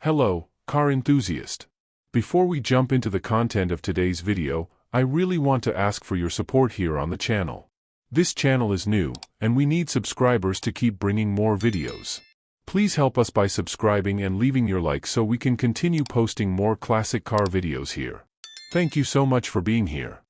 Hello, car enthusiast. Before we jump into the content of today's video, I really want to ask for your support here on the channel. This channel is new, and we need subscribers to keep bringing more videos. Please help us by subscribing and leaving your like so we can continue posting more classic car videos here. Thank you so much for being here.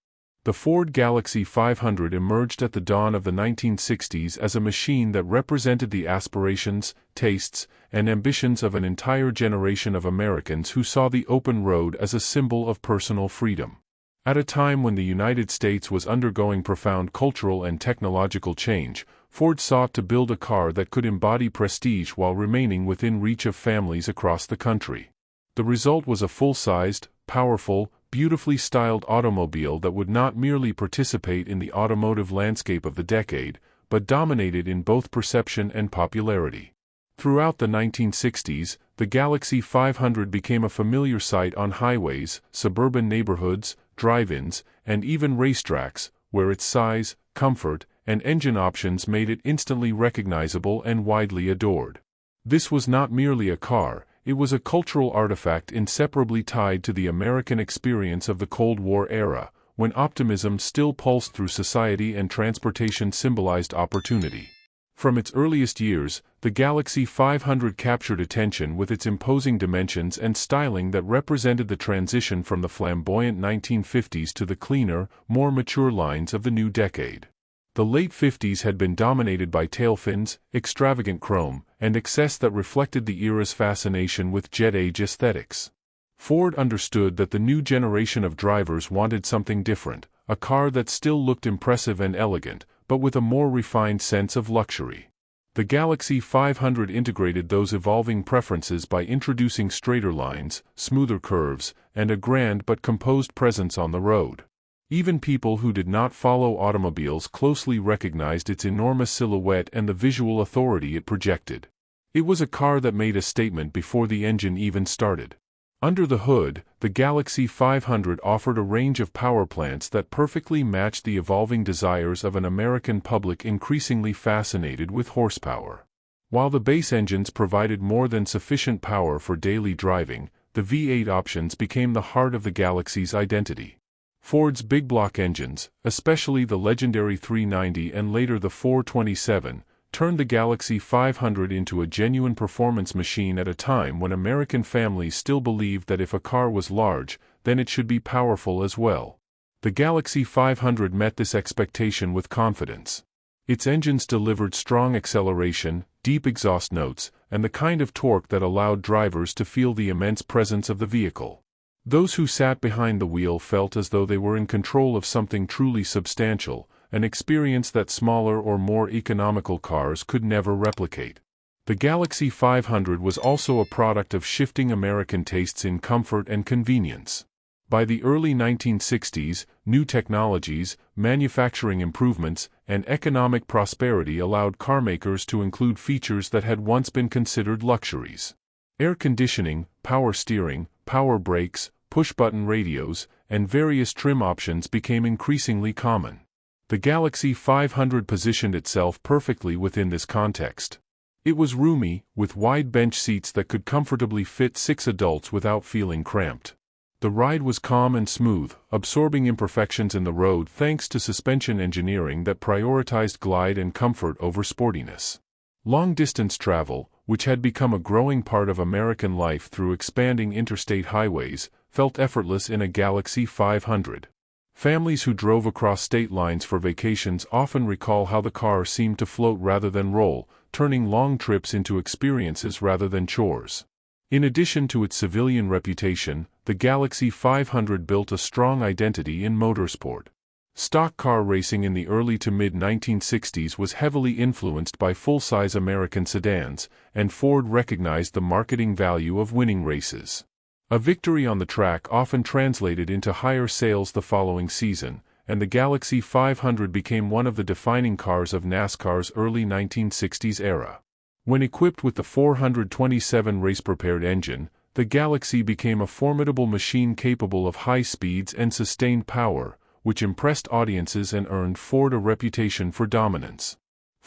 The Ford Galaxie 500 emerged at the dawn of the 1960s as a machine that represented the aspirations, tastes, and ambitions of an entire generation of Americans who saw the open road as a symbol of personal freedom. At a time when the United States was undergoing profound cultural and technological change, Ford sought to build a car that could embody prestige while remaining within reach of families across the country. The result was a full-sized, powerful, beautifully styled automobile that would not merely participate in the automotive landscape of the decade, but dominated in both perception and popularity. Throughout the 1960s, the Galaxie 500 became a familiar sight on highways, suburban neighborhoods, drive-ins, and even racetracks, where its size, comfort, and engine options made it instantly recognizable and widely adored. This was not merely a car, it was a cultural artifact inseparably tied to the American experience of the Cold War era, when optimism still pulsed through society and transportation symbolized opportunity. From its earliest years, the Galaxie 500 captured attention with its imposing dimensions and styling that represented the transition from the flamboyant 1950s to the cleaner, more mature lines of the new decade. The late 50s had been dominated by tailfins, extravagant chrome, and excess that reflected the era's fascination with jet-age aesthetics. Ford understood that the new generation of drivers wanted something different, a car that still looked impressive and elegant, but with a more refined sense of luxury. The Galaxie 500 integrated those evolving preferences by introducing straighter lines, smoother curves, and a grand but composed presence on the road. Even people who did not follow automobiles closely recognized its enormous silhouette and the visual authority it projected. It was a car that made a statement before the engine even started. Under the hood, the Galaxie 500 offered a range of power plants that perfectly matched the evolving desires of an American public increasingly fascinated with horsepower. While the base engines provided more than sufficient power for daily driving, the V8 options became the heart of the Galaxie's identity. Ford's big block engines, especially the legendary 390 and later the 427, turned the Galaxie 500 into a genuine performance machine at a time when American families still believed that if a car was large, then it should be powerful as well. The Galaxie 500 met this expectation with confidence. Its engines delivered strong acceleration, deep exhaust notes, and the kind of torque that allowed drivers to feel the immense presence of the vehicle. Those who sat behind the wheel felt as though they were in control of something truly substantial, an experience that smaller or more economical cars could never replicate. The Galaxie 500 was also a product of shifting American tastes in comfort and convenience. By the early 1960s, new technologies, manufacturing improvements, and economic prosperity allowed carmakers to include features that had once been considered luxuries. Air conditioning, power steering, power brakes, push-button radios, and various trim options became increasingly common. The Galaxie 500 positioned itself perfectly within this context. It was roomy, with wide bench seats that could comfortably fit 6 adults without feeling cramped. The ride was calm and smooth, absorbing imperfections in the road thanks to suspension engineering that prioritized glide and comfort over sportiness. Long-distance travel, which had become a growing part of American life through expanding interstate highways, felt effortless in a Galaxie 500. Families who drove across state lines for vacations often recall how the car seemed to float rather than roll, turning long trips into experiences rather than chores. In addition to its civilian reputation, the Galaxie 500 built a strong identity in motorsport. Stock car racing in the early to mid-1960s was heavily influenced by full-size American sedans, and Ford recognized the marketing value of winning races. A victory on the track often translated into higher sales the following season, and the Galaxie 500 became one of the defining cars of NASCAR's early 1960s era. When equipped with the 427 race-prepared engine, the Galaxie became a formidable machine capable of high speeds and sustained power, which impressed audiences and earned Ford a reputation for dominance.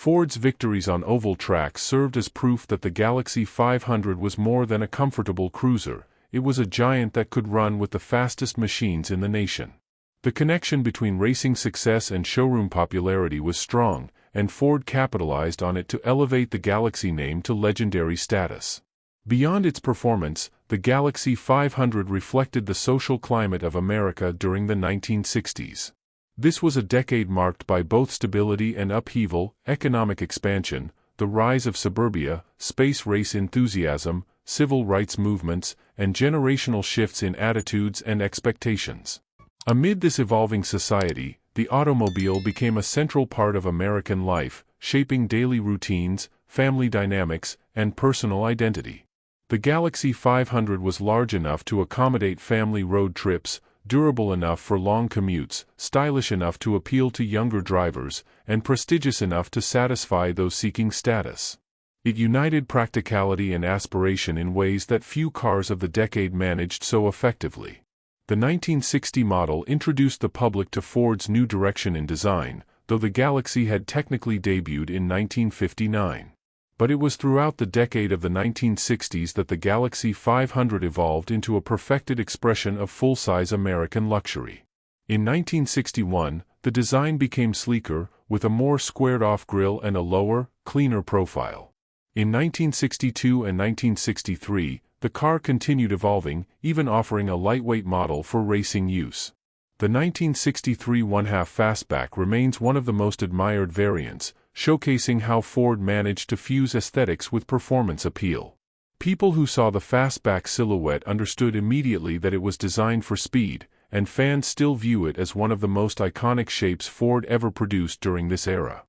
Ford's victories on oval tracks served as proof that the Galaxie 500 was more than a comfortable cruiser, it was a giant that could run with the fastest machines in the nation. The connection between racing success and showroom popularity was strong, and Ford capitalized on it to elevate the Galaxie name to legendary status. Beyond its performance, the Galaxie 500 reflected the social climate of America during the 1960s. This was a decade marked by both stability and upheaval, economic expansion, the rise of suburbia, space race enthusiasm, civil rights movements, and generational shifts in attitudes and expectations. Amid this evolving society, the automobile became a central part of American life, shaping daily routines, family dynamics, and personal identity. The Galaxie 500 was large enough to accommodate family road trips, durable enough for long commutes, stylish enough to appeal to younger drivers, and prestigious enough to satisfy those seeking status. It united practicality and aspiration in ways that few cars of the decade managed so effectively. The 1960 model introduced the public to Ford's new direction in design, though the Galaxie had technically debuted in 1959. But it was throughout the decade of the 1960s that the Galaxie 500 evolved into a perfected expression of full-size American luxury. In 1961, the design became sleeker, with a more squared-off grille and a lower, cleaner profile. In 1962 and 1963, the car continued evolving, even offering a lightweight model for racing use. The 1963 1/2 fastback remains one of the most admired variants, showcasing how Ford managed to fuse aesthetics with performance appeal. People who saw the fastback silhouette understood immediately that it was designed for speed, and fans still view it as one of the most iconic shapes Ford ever produced during this era.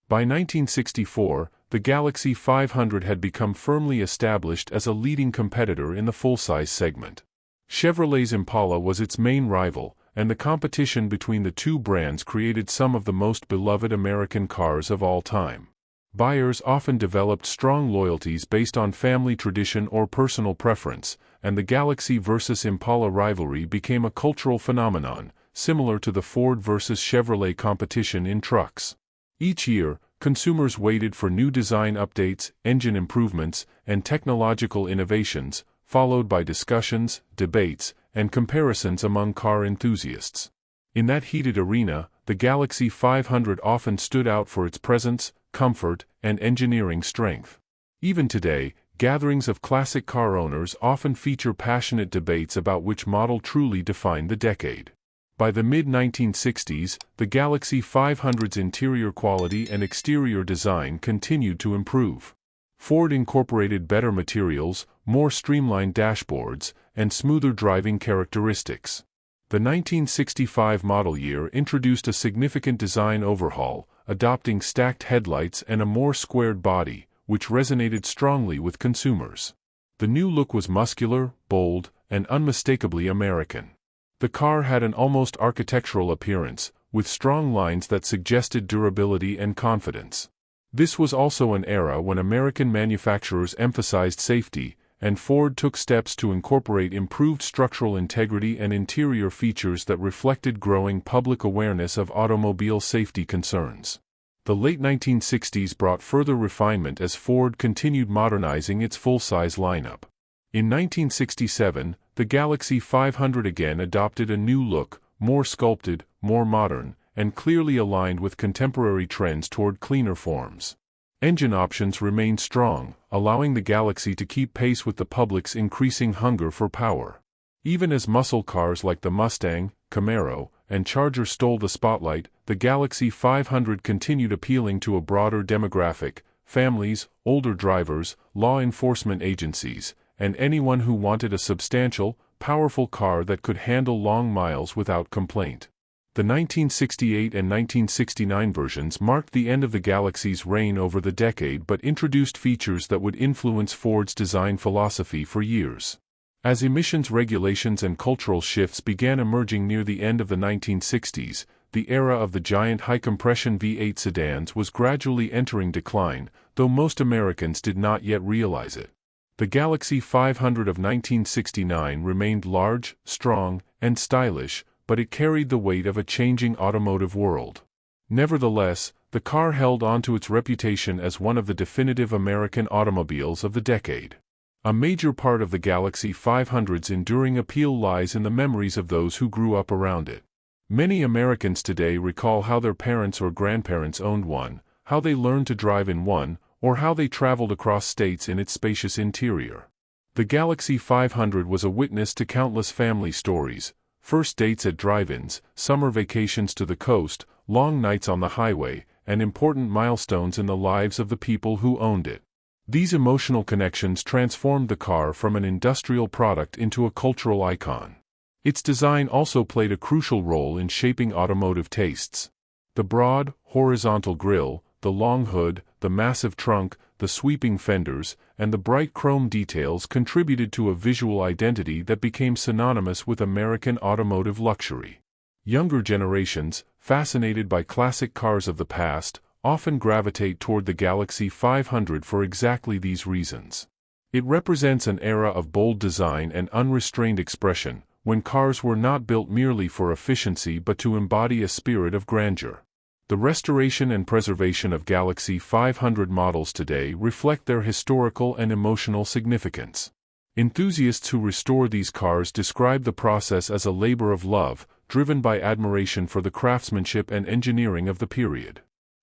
By 1964, the Galaxie 500 had become firmly established as a leading competitor in the full-size segment. Chevrolet's Impala was its main rival, and the competition between the two brands created some of the most beloved American cars of all time. Buyers often developed strong loyalties based on family tradition or personal preference, and the Galaxie versus Impala rivalry became a cultural phenomenon, similar to the Ford versus Chevrolet competition in trucks. Each year, consumers waited for new design updates, engine improvements, and technological innovations, followed by discussions, debates, and comparisons among car enthusiasts. In that heated arena, the Galaxie 500 often stood out for its presence, comfort, and engineering strength. Even today, gatherings of classic car owners often feature passionate debates about which model truly defined the decade. By the mid-1960s, the Galaxie 500's interior quality and exterior design continued to improve. Ford incorporated better materials, more streamlined dashboards, and smoother driving characteristics. The 1965 model year introduced a significant design overhaul, adopting stacked headlights and a more squared body, which resonated strongly with consumers. The new look was muscular, bold, and unmistakably American. The car had an almost architectural appearance, with strong lines that suggested durability and confidence. This was also an era when American manufacturers emphasized safety, and Ford took steps to incorporate improved structural integrity and interior features that reflected growing public awareness of automobile safety concerns. The late 1960s brought further refinement as Ford continued modernizing its full-size lineup. In 1967, the Galaxie 500 again adopted a new look, more sculpted, more modern, and clearly aligned with contemporary trends toward cleaner forms. Engine options remained strong, allowing the Galaxie to keep pace with the public's increasing hunger for power. Even as muscle cars like the Mustang, Camaro, and Charger stole the spotlight, the Galaxie 500 continued appealing to a broader demographic: families, older drivers, law enforcement agencies, and anyone who wanted a substantial, powerful car that could handle long miles without complaint. The 1968 and 1969 versions marked the end of the Galaxie's reign over the decade but introduced features that would influence Ford's design philosophy for years. As emissions regulations and cultural shifts began emerging near the end of the 1960s, the era of the giant high-compression V8 sedans was gradually entering decline, though most Americans did not yet realize it. The Galaxie 500 of 1969 remained large, strong, and stylish, but it carried the weight of a changing automotive world. Nevertheless, The car held onto its reputation as one of the definitive American automobiles of the decade. A major part of the Galaxie 500's enduring appeal lies in the memories of those who grew up around it. Many Americans today recall how their parents or grandparents owned one, how they learned to drive in one, or how they traveled across states in its spacious interior. The Galaxie 500 was a witness to countless family stories, first dates at drive-ins, summer vacations to the coast, long nights on the highway, and important milestones in the lives of the people who owned it. These emotional connections transformed the car from an industrial product into a cultural icon. Its design also played a crucial role in shaping automotive tastes. The broad, horizontal grille, the long hood, the massive trunk, the sweeping fenders, and the bright chrome details contributed to a visual identity that became synonymous with American automotive luxury. Younger generations, fascinated by classic cars of the past, often gravitate toward the Galaxie 500 for exactly these reasons. It represents an era of bold design and unrestrained expression, when cars were not built merely for efficiency but to embody a spirit of grandeur. The restoration and preservation of Galaxie 500 models today reflect their historical and emotional significance. Enthusiasts who restore these cars describe the process as a labor of love, driven by admiration for the craftsmanship and engineering of the period.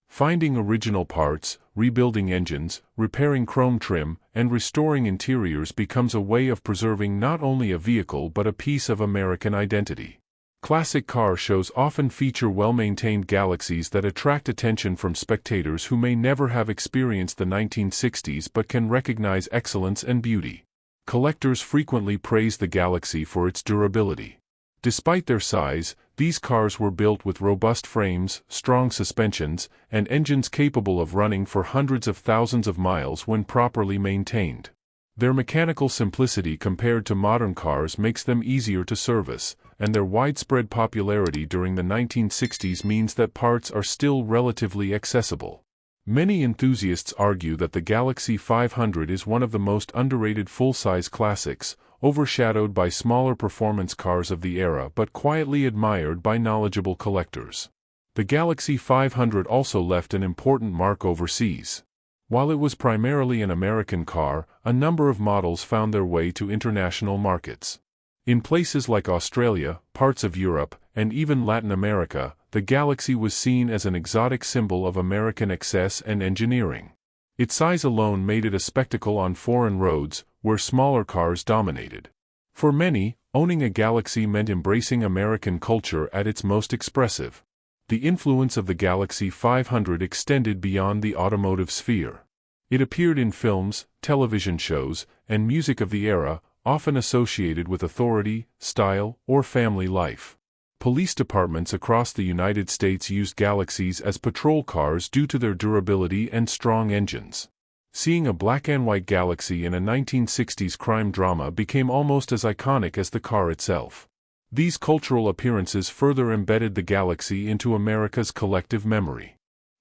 Finding original parts, rebuilding engines, repairing chrome trim, and restoring interiors becomes a way of preserving not only a vehicle but a piece of American identity. Classic car shows often feature well-maintained Galaxies that attract attention from spectators who may never have experienced the 1960s but can recognize excellence and beauty. Collectors frequently praise the Galaxie for its durability. Despite their size, these cars were built with robust frames, strong suspensions, and engines capable of running for hundreds of thousands of miles when properly maintained. Their mechanical simplicity compared to modern cars makes them easier to service, and their widespread popularity during the 1960s means that parts are still relatively accessible. Many enthusiasts argue that the Galaxie 500 is one of the most underrated full-size classics, overshadowed by smaller performance cars of the era but quietly admired by knowledgeable collectors. The Galaxie 500 also left an important mark overseas. While it was primarily an American car, a number of models found their way to international markets. In places like Australia, parts of Europe, and even Latin America, the Galaxie was seen as an exotic symbol of American excess and engineering. Its size alone made it a spectacle on foreign roads, where smaller cars dominated. For many, owning a Galaxie meant embracing American culture at its most expressive. The influence of the Galaxie 500 extended beyond the automotive sphere. It appeared in films, television shows, and music of the era, often associated with authority, style, or family life. Police departments across the United States used Galaxies as patrol cars due to their durability and strong engines. Seeing a black-and-white Galaxie in a 1960s crime drama became almost as iconic as the car itself. These cultural appearances further embedded the Galaxie into America's collective memory.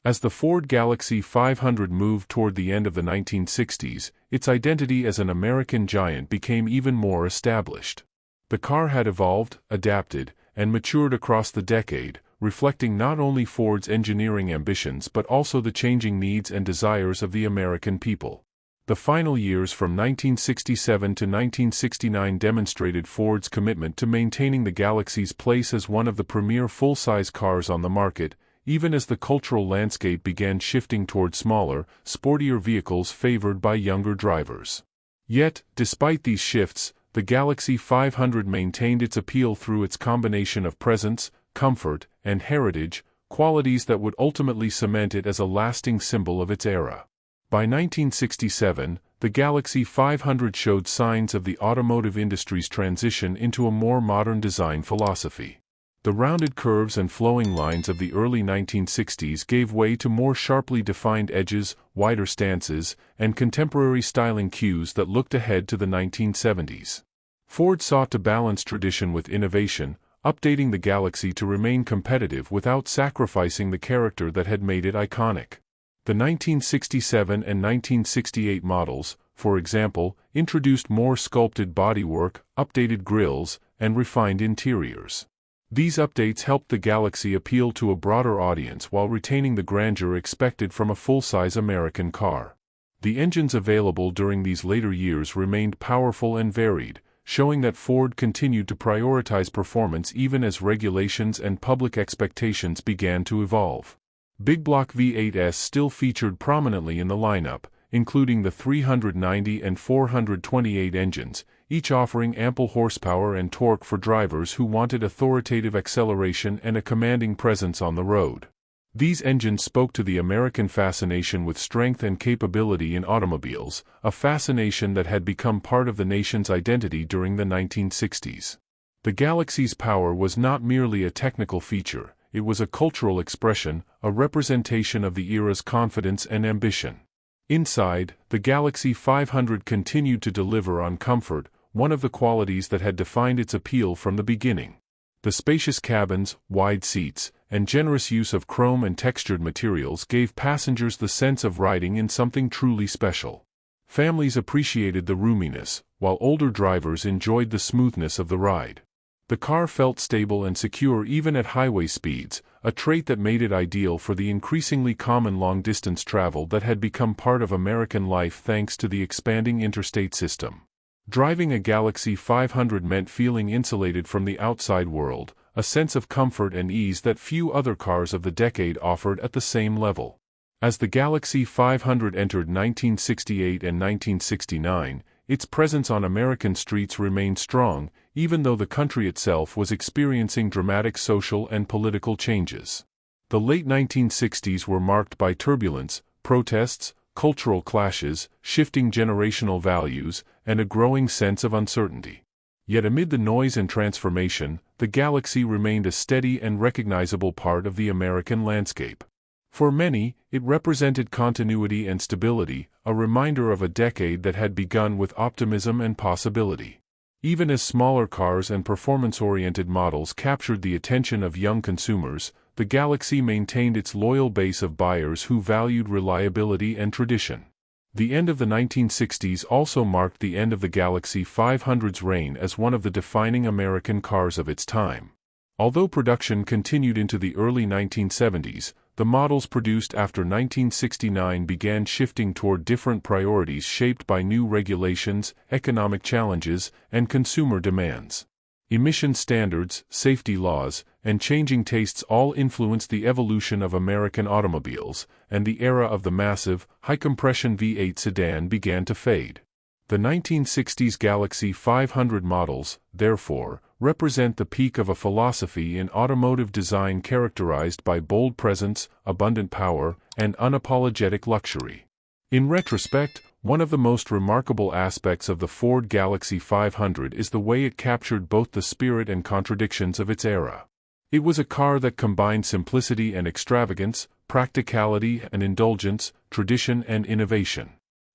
As the Ford Galaxie 500 moved toward the end of the 1960s, its identity as an American giant became even more established. The car had evolved, adapted, and matured across the decade, reflecting not only Ford's engineering ambitions but also the changing needs and desires of the American people. The final years from 1967 to 1969 demonstrated Ford's commitment to maintaining the Galaxie's place as one of the premier full-size cars on the market, even as the cultural landscape began shifting toward smaller, sportier vehicles favored by younger drivers. Yet, despite these shifts, the Galaxie 500 maintained its appeal through its combination of presence, comfort, and heritage, qualities that would ultimately cement it as a lasting symbol of its era. By 1967, the Galaxie 500 showed signs of the automotive industry's transition into a more modern design philosophy. The rounded curves and flowing lines of the early 1960s gave way to more sharply defined edges, wider stances, and contemporary styling cues that looked ahead to the 1970s. Ford sought to balance tradition with innovation, updating the Galaxie to remain competitive without sacrificing the character that had made it iconic. The 1967 and 1968 models, for example, introduced more sculpted bodywork, updated grilles, and refined interiors. These updates helped the Galaxie appeal to a broader audience while retaining the grandeur expected from a full-size American car. The engines available during these later years remained powerful and varied, showing that Ford continued to prioritize performance even as regulations and public expectations began to evolve. Big block V8s still featured prominently in the lineup, including the 390 and 428 engines, each offering ample horsepower and torque for drivers who wanted authoritative acceleration and a commanding presence on the road. These engines spoke to the American fascination with strength and capability in automobiles, a fascination that had become part of the nation's identity during the 1960s. The Galaxie's power was not merely a technical feature, it was a cultural expression, a representation of the era's confidence and ambition. Inside, the Galaxie 500 continued to deliver on comfort, one of the qualities that had defined its appeal from the beginning. The spacious cabins, wide seats, and generous use of chrome and textured materials gave passengers the sense of riding in something truly special. Families appreciated the roominess, while older drivers enjoyed the smoothness of the ride. The car felt stable and secure even at highway speeds, a trait that made it ideal for the increasingly common long-distance travel that had become part of American life thanks to the expanding interstate system. Driving a Galaxie 500 meant feeling insulated from the outside world, a sense of comfort and ease that few other cars of the decade offered at the same level. As the Galaxie 500 entered 1968 and 1969, its presence on American streets remained strong, even though the country itself was experiencing dramatic social and political changes. The late 1960s were marked by turbulence, protests, cultural clashes, shifting generational values, and a growing sense of uncertainty. Yet amid the noise and transformation, the Galaxie remained a steady and recognizable part of the American landscape. For many, it represented continuity and stability, a reminder of a decade that had begun with optimism and possibility. Even as smaller cars and performance-oriented models captured the attention of young consumers, the Galaxie maintained its loyal base of buyers who valued reliability and tradition. The end of the 1960s also marked the end of the Galaxie 500's reign as one of the defining American cars of its time. Although production continued into the early 1970s, the models produced after 1969 began shifting toward different priorities shaped by new regulations, economic challenges, and consumer demands. Emission standards, safety laws, and changing tastes all influenced the evolution of American automobiles, and the era of the massive, high-compression V8 sedan began to fade. The 1960s Galaxie 500 models, therefore, represent the peak of a philosophy in automotive design characterized by bold presence, abundant power, and unapologetic luxury. In retrospect, one of the most remarkable aspects of the Ford Galaxie 500 is the way it captured both the spirit and contradictions of its era. It was a car that combined simplicity and extravagance, practicality and indulgence, tradition and innovation.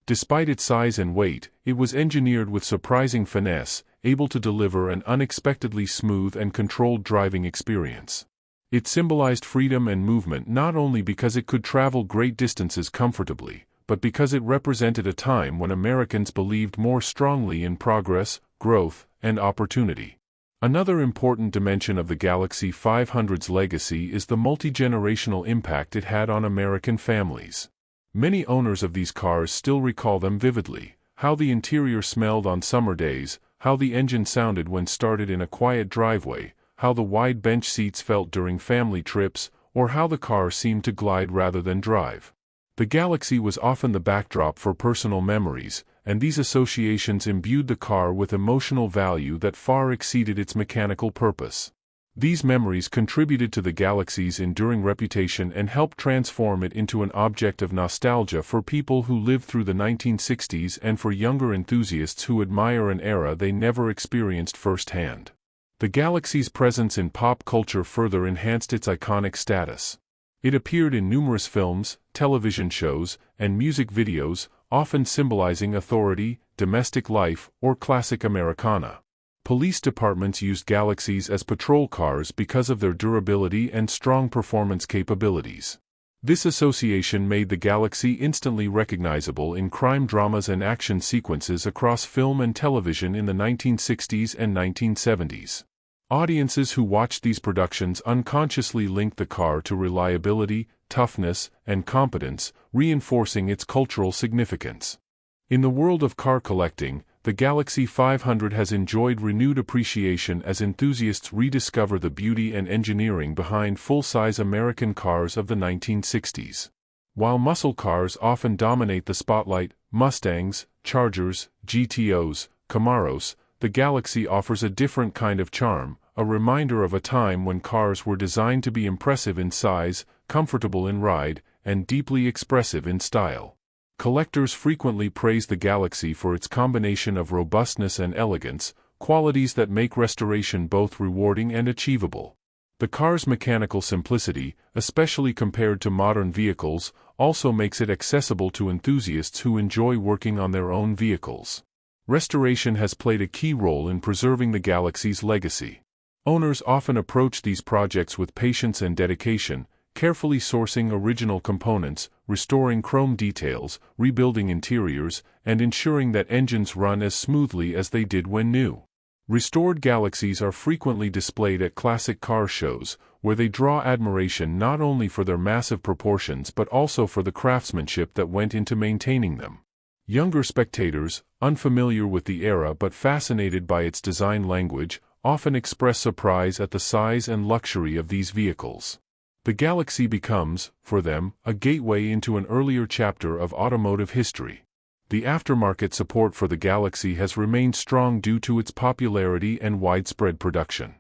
Despite its size and weight, it was engineered with surprising finesse, able to deliver an unexpectedly smooth and controlled driving experience. It symbolized freedom and movement not only because it could travel great distances comfortably, but because it represented a time when Americans believed more strongly in progress, growth, and opportunity. Another important dimension of the Galaxie 500's legacy is the multi-generational impact it had on American families. Many owners of these cars still recall them vividly, how the interior smelled on summer days, how the engine sounded when started in a quiet driveway, how the wide bench seats felt during family trips, or how the car seemed to glide rather than drive. The Galaxie was often the backdrop for personal memories, and these associations imbued the car with emotional value that far exceeded its mechanical purpose. These memories contributed to the Galaxie's enduring reputation and helped transform it into an object of nostalgia for people who lived through the 1960s and for younger enthusiasts who admire an era they never experienced firsthand. The Galaxie's presence in pop culture further enhanced its iconic status. It appeared in numerous films, television shows, and music videos, often symbolizing authority, domestic life, or classic Americana. Police departments used Galaxies as patrol cars because of their durability and strong performance capabilities. This association made the Galaxie instantly recognizable in crime dramas and action sequences across film and television in the 1960s and 1970s. Audiences who watch these productions unconsciously link the car to reliability, toughness, and competence, reinforcing its cultural significance. In the world of car collecting, the Galaxie 500 has enjoyed renewed appreciation as enthusiasts rediscover the beauty and engineering behind full-size American cars of the 1960s. While muscle cars often dominate the spotlight, Mustangs, Chargers, GTOs, Camaros, the Galaxie offers a different kind of charm, a reminder of a time when cars were designed to be impressive in size, comfortable in ride, and deeply expressive in style. Collectors frequently praise the Galaxie for its combination of robustness and elegance, qualities that make restoration both rewarding and achievable. The car's mechanical simplicity, especially compared to modern vehicles, also makes it accessible to enthusiasts who enjoy working on their own vehicles. Restoration has played a key role in preserving the Galaxie's legacy. Owners often approach these projects with patience and dedication, carefully sourcing original components, restoring chrome details, rebuilding interiors, and ensuring that engines run as smoothly as they did when new. Restored Galaxies are frequently displayed at classic car shows, where they draw admiration not only for their massive proportions but also for the craftsmanship that went into maintaining them. Younger spectators, unfamiliar with the era but fascinated by its design language, often express surprise at the size and luxury of these vehicles. The Galaxie becomes, for them, a gateway into an earlier chapter of automotive history. The aftermarket support for the Galaxie has remained strong due to its popularity and widespread production.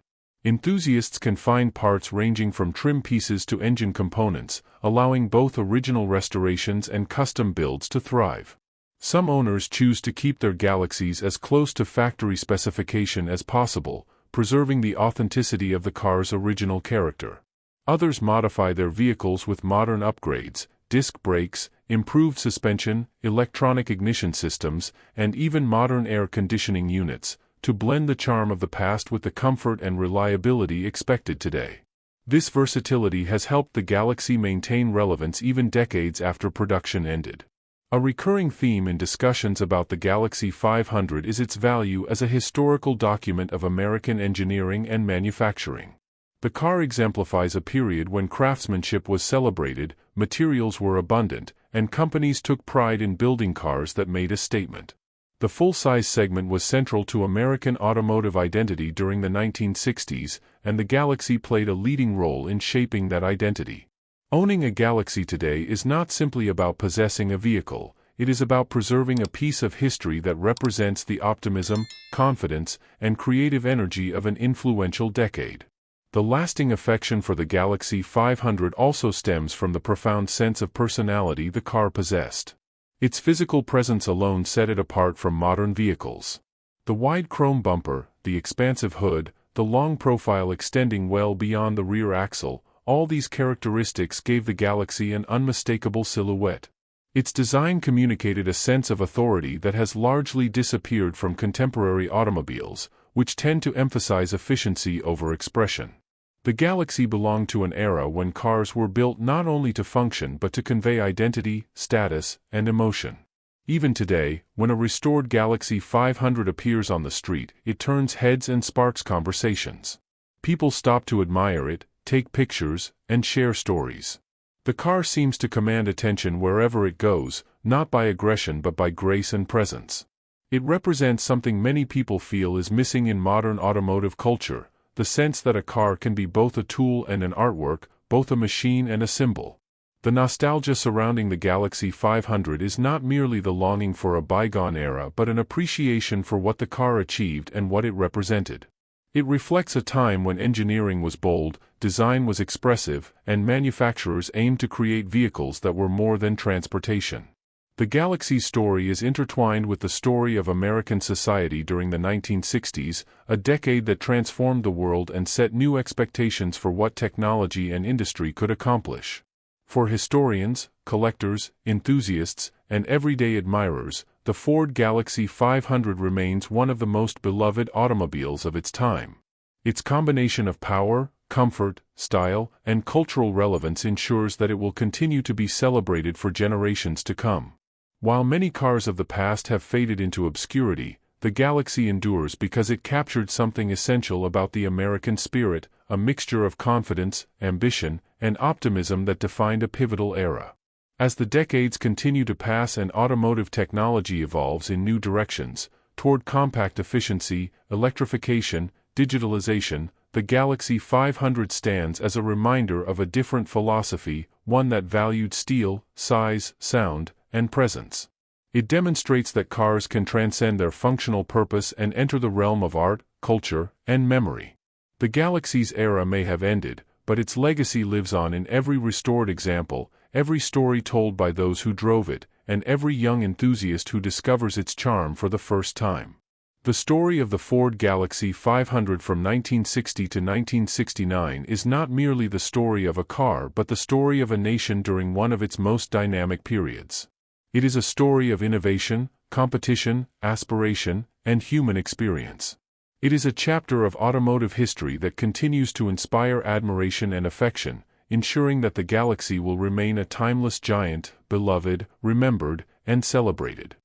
Enthusiasts can find parts ranging from trim pieces to engine components, allowing both original restorations and custom builds to thrive. Some owners choose to keep their Galaxies as close to factory specification as possible, preserving the authenticity of the car's original character. Others modify their vehicles with modern upgrades, disc brakes, improved suspension, electronic ignition systems, and even modern air conditioning units, to blend the charm of the past with the comfort and reliability expected today. This versatility has helped the Galaxie maintain relevance even decades after production ended. A recurring theme in discussions about the Galaxie 500 is its value as a historical document of American engineering and manufacturing. The car exemplifies a period when craftsmanship was celebrated, materials were abundant, and companies took pride in building cars that made a statement. The full-size segment was central to American automotive identity during the 1960s, and the Galaxie played a leading role in shaping that identity. Owning a Galaxie today is not simply about possessing a vehicle, it is about preserving a piece of history that represents the optimism, confidence, and creative energy of an influential decade. The lasting affection for the Galaxie 500 also stems from the profound sense of personality the car possessed. Its physical presence alone set it apart from modern vehicles. The wide chrome bumper, the expansive hood, the long profile extending well beyond the rear axle, all these characteristics gave the Galaxie an unmistakable silhouette. Its design communicated a sense of authority that has largely disappeared from contemporary automobiles, which tend to emphasize efficiency over expression. The Galaxie belonged to an era when cars were built not only to function but to convey identity, status, and emotion. Even today, when a restored Galaxie 500 appears on the street, it turns heads and sparks conversations. People stop to admire it, take pictures, and share stories. The car seems to command attention wherever it goes, not by aggression but by grace and presence. It represents something many people feel is missing in modern automotive culture, the sense that a car can be both a tool and an artwork, both a machine and a symbol. The nostalgia surrounding the Galaxie 500 is not merely the longing for a bygone era but an appreciation for what the car achieved and what it represented. It reflects a time when engineering was bold, design was expressive, and manufacturers aimed to create vehicles that were more than transportation. The Galaxie's story is intertwined with the story of American society during the 1960s, a decade that transformed the world and set new expectations for what technology and industry could accomplish. For historians, collectors, enthusiasts, and everyday admirers, the Ford Galaxie 500 remains one of the most beloved automobiles of its time. Its combination of power, comfort, style, and cultural relevance ensures that it will continue to be celebrated for generations to come. While many cars of the past have faded into obscurity, the Galaxie endures because it captured something essential about the American spirit, a mixture of confidence, ambition, and optimism that defined a pivotal era. As the decades continue to pass and automotive technology evolves in new directions, toward compact efficiency, electrification, digitalization, the Galaxie 500 stands as a reminder of a different philosophy, one that valued style, size, sound, and presence. It demonstrates that cars can transcend their functional purpose and enter the realm of art, culture, and memory. The Galaxie's era may have ended, but its legacy lives on in every restored example, every story told by those who drove it, and every young enthusiast who discovers its charm for the first time. The story of the Ford Galaxie 500 from 1960 to 1969 is not merely the story of a car but the story of a nation during one of its most dynamic periods. It is a story of innovation, competition, aspiration, and human experience. It is a chapter of automotive history that continues to inspire admiration and affection, ensuring that the Galaxie will remain a timeless giant, beloved, remembered, and celebrated.